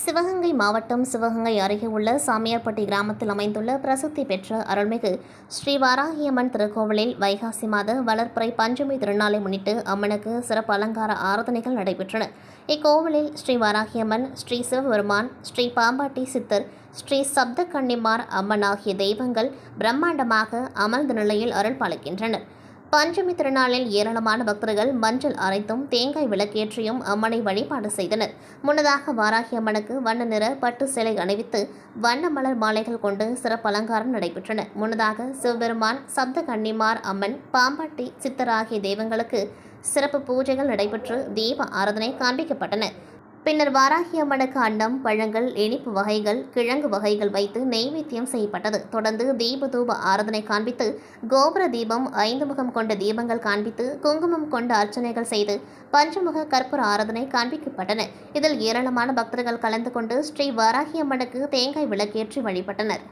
சிவகங்கை மாவட்டம் சிவகங்கை அருகே உள்ள சாமியார்பட்டி கிராமத்தில் அமைந்துள்ள பிரசித்தி பெற்ற அருள்மிகு ஸ்ரீ வாராகியம்மன் திருக்கோவிலில் வைகாசி மாத வளர்ப்பிறை பஞ்சமி திருநாளை முன்னிட்டு அம்மனுக்கு சிறப்பு அலங்கார ஆராதனைகள் நடைபெற்றன. இக்கோவிலில் ஸ்ரீ வாராகியம்மன், ஸ்ரீ சிவபெருமான், ஸ்ரீ பாம்பாட்டி சித்தர், ஸ்ரீ சப்த கன்னிமார் அம்மன் ஆகிய தெய்வங்கள் பிரம்மாண்டமாக அமர்ந்த நிலையில் அருள் பாலிக்கின்றனர். பஞ்சமி திருநாளில் ஏராளமான பக்தர்கள் மஞ்சள் அரைத்தும் தேங்காய் விளக்கேற்றியும் அம்மனை வழிபாடு செய்தனர். முன்னதாக வாராகி அம்மனுக்கு வண்ண நிற பட்டு சேலை அணிவித்து வண்ண மலர் மாலைகள் கொண்டு சிறப்பு அலங்காரம் நடைபெற்றன. முன்னதாக சிவபெருமான், சப்த கன்னிமார் அம்மன், பாம்பாட்டி சித்தர் ஆகிய தெய்வங்களுக்கு சிறப்பு பூஜைகள் நடைபெற்று தீப ஆராதனை காண்பிக்கப்பட்டன. பின்னர் வாராகி அம்மனுக்கு அன்னம், பழங்கள், இனிப்பு வகைகள், கிழங்கு வகைகள் வைத்து நெய்வேத்தியம் செய்யப்பட்டது. தொடர்ந்து தீப தூப ஆராதனை காண்பித்து கோபுர தீபம், 5 முகம் கொண்ட தீபங்கள் காண்பித்து குங்குமம் கொண்ட அர்ச்சனைகள் செய்து பஞ்சமுக கற்பூர ஆராதனை காண்பிக்கப்பட்டன. இதில் ஏராளமான பக்தர்கள் கலந்து கொண்டு ஸ்ரீ வாராகி அம்மனுக்கு தேங்காய் விளக்கேற்றி வழிபட்டனர்.